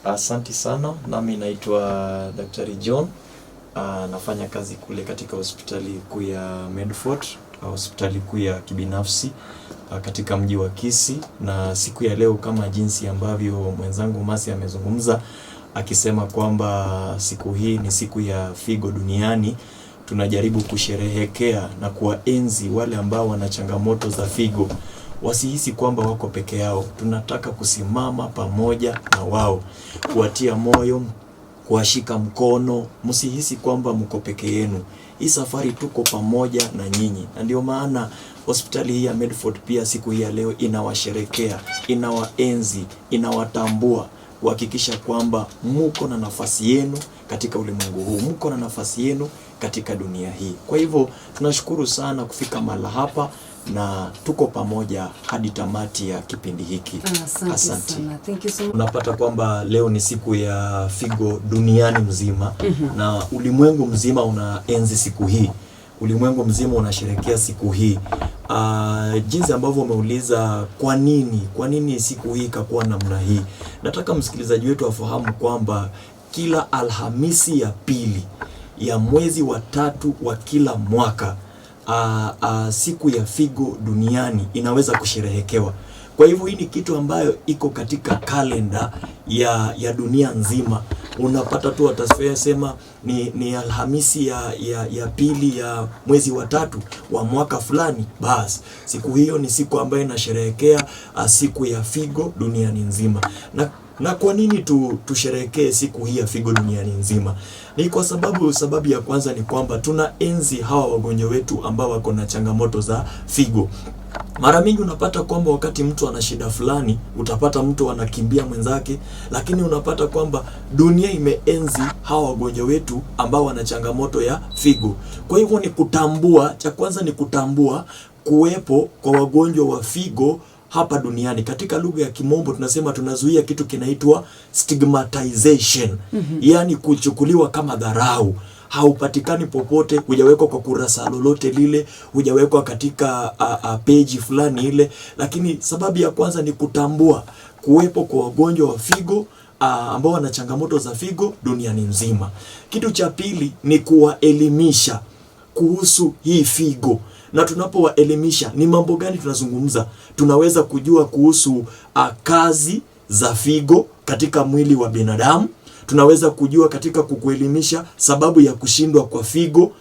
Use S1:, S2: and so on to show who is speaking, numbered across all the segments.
S1: Asanti sana, nami naitwa Daktari John. Nafanya kazi kule katika hospitali kuu ya Medford, hospitali kuu ya kibinafsi katika mji wa Kisii. Na siku ya leo, kama jinsi ambavyo mwenzangu Masi amezungumza akisema kwamba siku hii ni siku ya figo duniani, tunajaribu kusherehekea na kuwaenzi wale ambao wana changamoto za figo. Wasihisi kwamba wako peke yao. Tunataka kusimama pamoja na wao, kuwatia moyo, kuwashika mkono. Msihisi kwamba mko peke yenu. Hii safari tuko pamoja na nyinyi. Na ndio maana hospitali hii ya Medford pia siku hii ya leo inawasherekea, inawaenzi, inawatambua, kuhakikisha kwamba mko na nafasi yenu katika ulimwengu huu, mko na nafasi yenu katika dunia hii. Kwa hivyo tunashukuru sana kufika mahali hapa na tuko pamoja hadi tamati ya kipindi hiki. Asante.
S2: Thank you so much.
S1: Unapata kwamba leo ni siku ya figo duniani mzima. Na ulimwengu mzima unaenzi siku hii. Ulimwengu mzima unasherehekea siku hii. Jinsi ambavyo umeuliza kwa nini siku hii ikakuwa namna hii. Nataka msikilizaji wetu afahamu kwamba kila Alhamisi ya pili ya mwezi wa 3 wa kila mwaka siku ya figo duniani inaweza kusherehekewa. Kwa hivyo hii ni kitu ambayo iko katika kalenda ya dunia nzima. Unapata tu watasema ni Alhamisi ya pili ya mwezi wa 3 wa mwaka fulani, basi siku hiyo ni siku ambayo inasherehekea siku ya figo duniani nzima. Na kwa nini tusherehekee siku hii ya figo duniani nzima? Ni kwa sababu ya kwanza ni kwamba tunaenzi hawa wagonjwa wetu ambao wako na changamoto za figo. Mara mingi unapata kwamba wakati mtu ana shida fulani, utapata mtu anakimbia mwenzake, lakini unapata kwamba dunia imeenzi hawa wagonjwa wetu ambao wana changamoto ya figo. Kwa hivyo ni kutambua, cha kwanza ni kutambua kuwepo kwa wagonjwa wa figo hapa duniani. Katika lugha ya Kimombo tunasema tunazuia kitu kinaitwa stigmatization. Yaani kuchukuliwa kama dharau. Haupatikani popote, hujawekwa kwa kurasa lolote lile, hujawekwa katika page fulani ile. Lakini sababu ya kwanza ni kutambua kuwepo kwa wagonjwa wa figo ambao wana changamoto za figo duniani nzima. Kitu cha pili ni kuwaelimisha kuhusu hii figo. Na tunapowaelimisha ni mambo gani tunazungumza? Tunaweza kujua kuhusu kazi za figo katika mwili wa binadamu. Tunaweza kujua katika kukuelimisha sababu ya kushindwa kwa figo.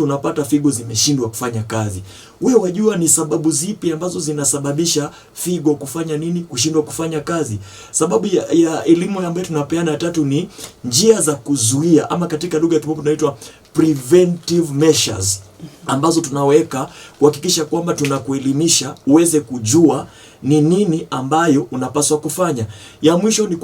S1: Unapata figo zimeshindwa kufanya kazi. Wewe wajua ni sababu zipi ambazo zinasababisha figo kufanya nini? Kushindwa kufanya kazi. Sababu ya elimu ambayo tunapeana ya 3 ni njia za kuzuia, ama katika lugha ya Kimombo tunaitwa preventive measures, ambazo tunaweka kuhakikisha kwamba tunakuelimisha uweze kujua ni nini ambayo unapaswa kufanya. Ya mwisho ni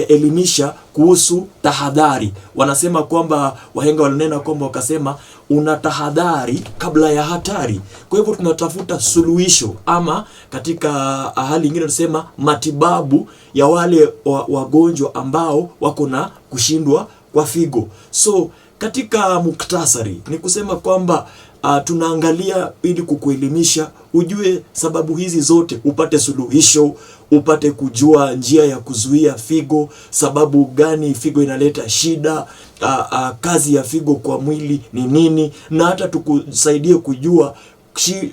S1: elimisha kuhusu tahadhari. Wanasema kwamba wahenga walinena kwamba wakasema una tahadhari kabla ya hatari. Kwa hivyo tunatafuta suluhisho, ama katika hali nyingine tunasema matibabu ya wale wagonjwa ambao wako na kushindwa kwa figo. So katika muktasari ni kusema kwamba tunaangalia ili kukuelimisha ujue sababu hizi zote, upate suluhisho, upate kujua njia ya kuzuia figo, sababu gani figo inaleta shida, kazi ya figo kwa mwili ni nini, na hata tukusaidie kujua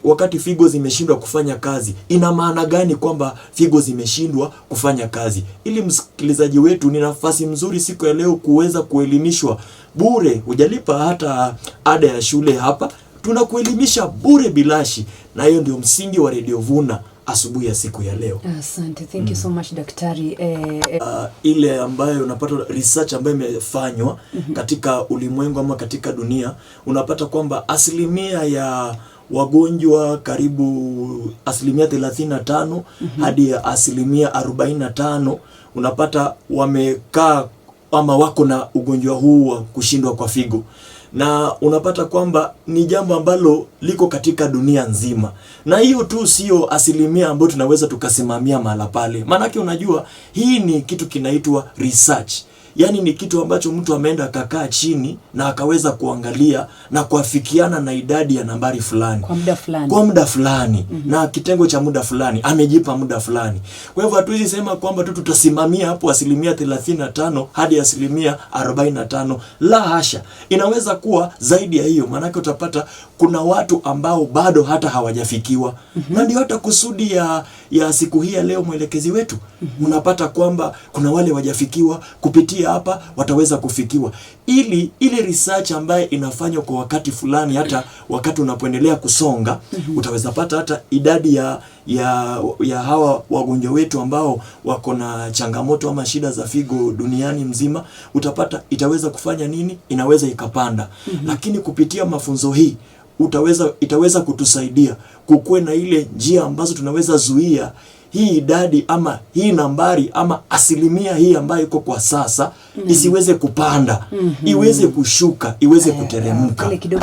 S1: wakati figo zimeshindwa kufanya kazi ina maana gani kwamba figo zimeshindwa kufanya kazi. Ili msikilizaji wetu, ni nafasi mzuri siku ya leo kuweza kuelimishwa bure. Hujalipa hata ada ya shule hapa, tunakuelimisha bure bilashi, na hiyo ndio msingi wa Radio Vuna asubuhi ya siku ya leo.
S2: Asante, thank you so much daktari.
S1: Ile ambayo unapata research ambayo imefanywa katika ulimwengu ama katika dunia, unapata kwamba asilimia ya wagonjwa karibu asilimia 35 hadi asilimia 45 unapata wamekaa ama wako na ugonjwa huu wa kushindwa kwa figo. Na unapata kwamba ni jambo ambalo liko katika dunia nzima. Na hiyo tu sio asilimia ambayo tunaweza tukasimamia mahala pale. Maanake unajua hii ni kitu kinaitwa research. Yani ni kitu ambacho mtu ameenda akakaa chini na akaweza kuangalia na kuafikiana na idadi ya nambari fulani kwa muda fulani na kitengo cha muda fulani, amejipa muda fulani. Kwa hivyo hatuwezi sema kwamba tu tutasimamia hapo 35% hadi 45%. La hasha, inaweza kuwa zaidi ya hiyo, maana utapata kuna watu ambao bado hata hawajafikiwa. Na ndio hata kusudi ya siku hii ya leo, mwelekezi wetu, unapata kwamba kuna wale wajafikiwa, kupitia hapa wataweza kufikiwa, ili ile research ambaye inafanywa kwa wakati fulani, hata wakati unapoendelea kusonga, utaweza pata hata idadi ya hawa wagonjwa wetu ambao wako na changamoto ama shida za figo duniani mzima, utapata itaweza kufanya nini, inaweza ikapanda. Lakini kupitia mafunzo hii itaweza kutusaidia kukuwe na ile njia ambazo tunaweza zuia hii idadi ama hii nambari ama asilimia hii ambayo iko kwa sasa isiweze kupanda, iweze kushuka, iweze kuteremka.